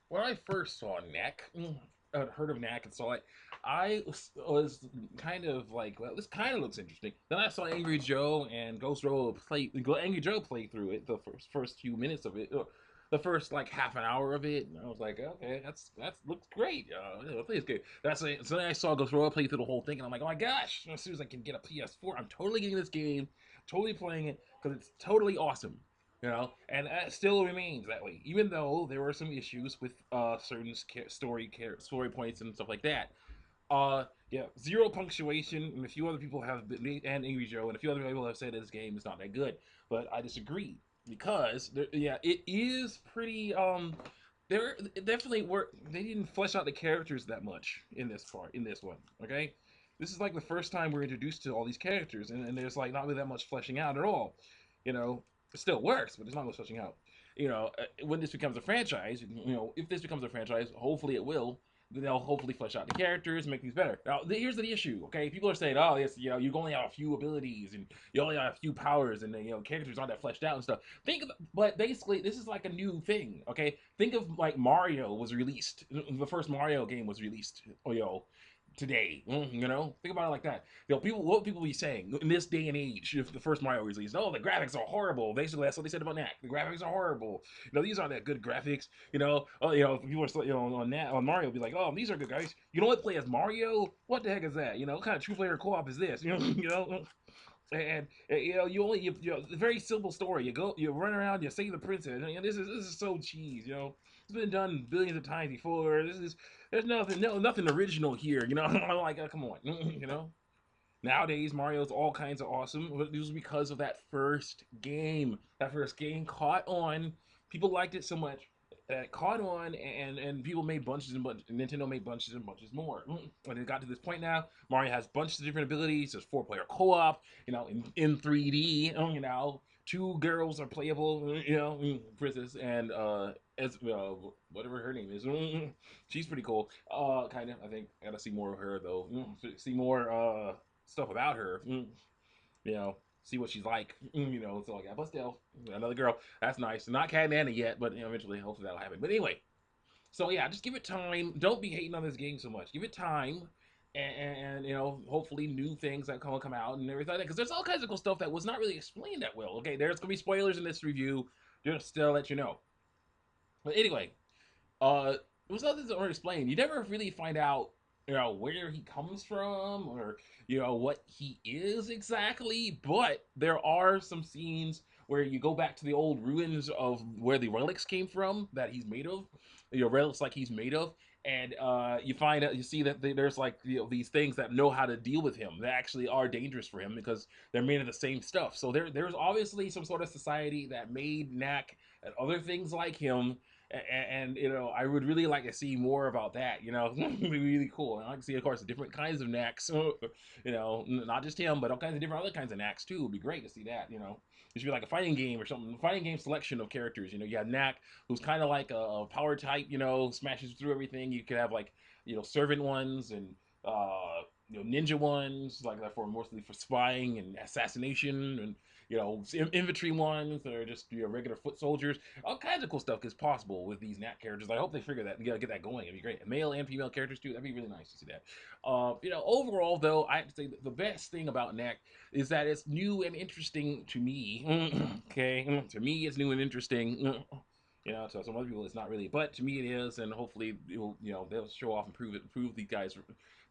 When I first saw Knack, heard of Knack and saw it, I was kind of like, well, this kind of looks interesting. Then I saw Angry Joe and Ghost Roll Angry Joe play through it, the first few minutes of it, the first like half an hour of it, and I was like, okay, that's looks great. I think it's good. That's it. So then I saw Ghost Roll play through the whole thing, and I'm like, oh my gosh! As soon as I can get a PS4, I'm totally getting this game, totally playing it because it's totally awesome. And it still remains that way, even though there were some issues with certain story points and stuff like that. Yeah, zero punctuation, and a few other people and Angry Joe, and a few other people have said this game is not that good, but I disagree because yeah, it is pretty. There definitely were they didn't flesh out the characters that much in this one. Okay, this is like the first time we're introduced to all these characters, and there's like not really that much fleshing out at all. You know, it still works, but it's not much fleshing out. When this becomes a franchise, if this becomes a franchise, hopefully it will. They'll hopefully flesh out the characters, make things better. Now, here's the issue. Okay, people are saying, "Oh, yes, you only have a few abilities and you only have a few powers, and characters aren't that fleshed out and stuff." But basically, this is like a new thing. Okay, think of like Mario was released. The first Mario game was released. Today. Think about it like that. What would people be saying in this day and age if the first Mario was released? Oh, the graphics are horrible. Basically, that's what they said about Knack. The graphics are horrible. These aren't that good graphics. People are still, on Mario be like, oh, these are good guys. You don't want to play as Mario? What the heck is that? What kind of two player co-op is this? And very simple story. You run around, you save the princess. This is so cheese. It's been done billions of times before. There's nothing original here. I'm like, come on. Nowadays Mario's all kinds of awesome, but this was because of that first game. That first game caught on. People liked it so much. Caught on, and people made bunches and bunches. Nintendo made bunches and bunches more. When it got to this point now, Mario has bunches of different abilities. There's four-player co-op. In 3D. Two girls are playable. Princess and as whatever her name is. She's pretty cool. Kind of. I think I gotta see more of her though. See more stuff about her. You know, see what she's like. So like that. But still, another girl. That's nice. Not Cat Nana yet, but eventually, hopefully that'll happen. But anyway, so yeah, just give it time. Don't be hating on this game so much. Give it time, and hopefully new things that come out and everything like that. Because there's all kinds of cool stuff that was not really explained that well. Okay, there's gonna be spoilers in this review. Just to let you know. But anyway, it was nothing to explain. You never really find out, where he comes from or what he is exactly. But there are some scenes where you go back to the old ruins of where the relics came from that he's made of, relics like he's made of, and you see that there's like these things that know how to deal with him. They actually are dangerous for him because they're made of the same stuff. So there's obviously some sort of society that made Knack and other things like him, and I would really like to see more about that. It'd be really cool. And I like to see, of course, different kinds of Knacks. Not just him, but all kinds of different other kinds of Knacks too. It'd be great to see that. It should be like a fighting game or something. A fighting game selection of characters. You have Knack, who's kind of like a power type. Smashes through everything. You could have like servant ones and ninja ones like that for mostly for spying and assassination, and infantry ones that are just regular foot soldiers. All kinds of cool stuff is possible with these Knack characters. I hope they figure that and get that going. It'd be great. Male and female characters too. That'd be really nice to see that. Overall though, I have to say that the best thing about Knack is that it's new and interesting to me. Okay, to me it's new and interesting. To some other people it's not really, but to me it is, and hopefully they'll show off and prove these guys,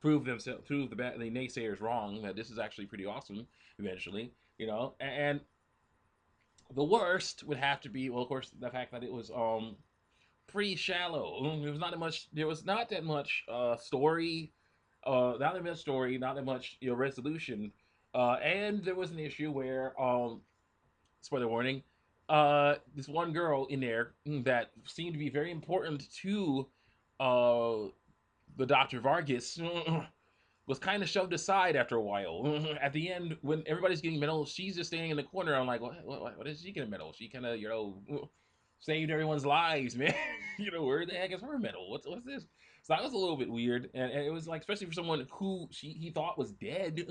prove themselves, prove the naysayers wrong, that this is actually pretty awesome eventually. And the worst would have to be, well, of course, the fact that it was pretty shallow. There was not that much story, not that much story, not that much resolution, and there was an issue where spoiler warning, this one girl in there that seemed to be very important to uh the Dr. Vargas was kind of shoved aside after a while. At the end, when everybody's getting medals, she's just standing in the corner. I'm like, what is she getting a medal? She kind of, saved everyone's lives, man. Where the heck is her medal? What's this? So that was a little bit weird, and it was like, especially for someone who he thought was dead.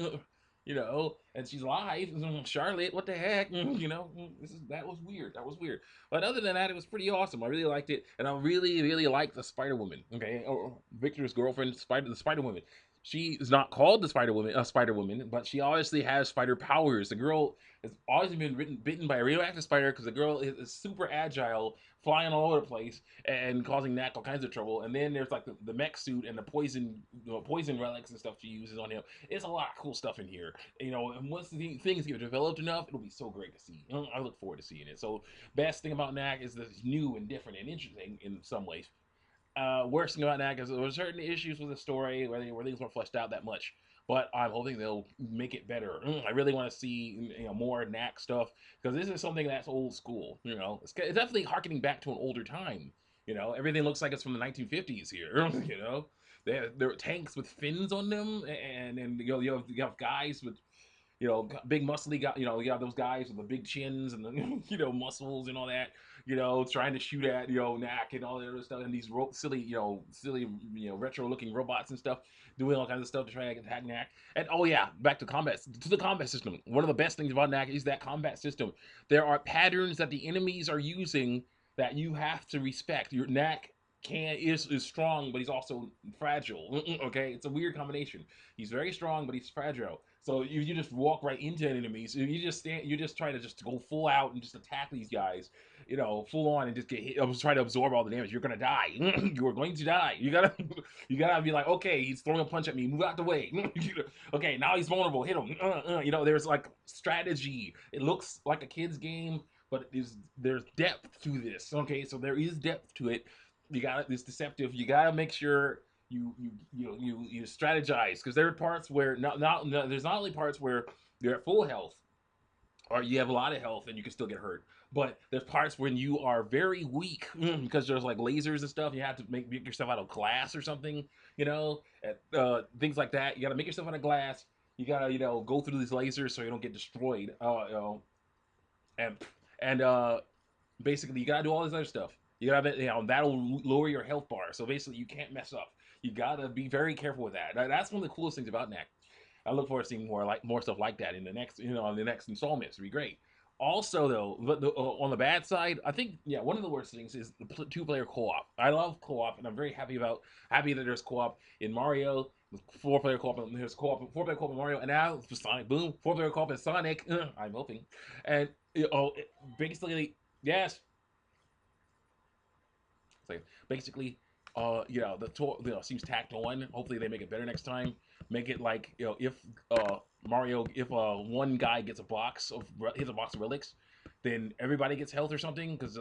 and she's live. Charlotte, what the heck? That was weird. That was weird. But other than that, it was pretty awesome. I really liked it, and I really, really liked the Spider Woman. Okay, Victor's girlfriend, the Spider Woman. She is not called the Spider Woman, but she obviously has spider powers. The girl has always been bitten by a radioactive spider because the girl is super agile, flying all over the place and causing Knack all kinds of trouble. And then there's like the mech suit and the poison relics and stuff she uses on him. It's a lot of cool stuff in here. And once things get developed enough, it'll be so great to see. I look forward to seeing it. So, best thing about Knack is that it's new and different and interesting in some ways. Worst thing about Knack is there were certain issues with the story where things weren't fleshed out that much. But I'm hoping they'll make it better. I really want to see more Knack stuff because this is something that's old school. It's definitely harkening back to an older time. Everything looks like it's from the 1950s here. There are tanks with fins on them, and you have guys with big muscly guy. You got those guys with the big chins and the muscles and all that. Trying to shoot at Knack and all that other stuff, and these silly retro looking robots and stuff, doing all kinds of stuff to try to attack Knack. And oh yeah, back to the combat system. One of the best things about Knack is that combat system. There are patterns that the enemies are using that you have to respect. Your Knack is strong, but he's also fragile. Okay, it's a weird combination. He's very strong, but he's fragile. So you just walk right into enemies. You just try to just go full out and just attack these guys, full on and just get hit. Try to absorb all the damage. You're gonna die. You are going to die. You gotta be like, okay, he's throwing a punch at me. Move out the way. Okay, now he's vulnerable. Hit him. There's like strategy. It looks like a kid's game, but there's depth to this. Okay, so there is depth to it. It's deceptive. You gotta make sure you strategize because there are parts where there's not only parts where you're at full health or you have a lot of health and you can still get hurt, but there's parts when you are very weak because there's like lasers and stuff. You have to make yourself out of glass or something, things like that. You got to make yourself out of glass. You got to go through these lasers so you don't get destroyed. And basically you got to do all this other stuff. You gotta, that'll lower your health bar. So basically, you can't mess up. You gotta be very careful with that. That's one of the coolest things about Knack. I look forward to seeing more stuff like that in the next, on the next installments. It'd be great. Also, though, on the bad side, I think one of the worst things is the two-player co-op. I love co-op, and I'm very happy that there's co-op in Mario. Four-player co-op. There's four-player co-op in Mario, and now for Sonic Boom, four-player co-op in Sonic. I'm hoping, and basically, yes. So basically, seems tacked on. Hopefully they make it better next time. Make it like if one guy gets hits a box of relics, then everybody gets health or something. Because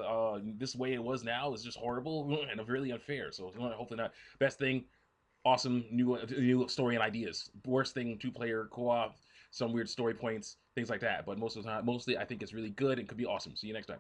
this way it was now is just horrible and really unfair. So hopefully not. Best thing, awesome new story and ideas. Worst thing, two-player co-op, some weird story points, things like that. But most of the time, mostly I think it's really good and could be awesome. See you next time.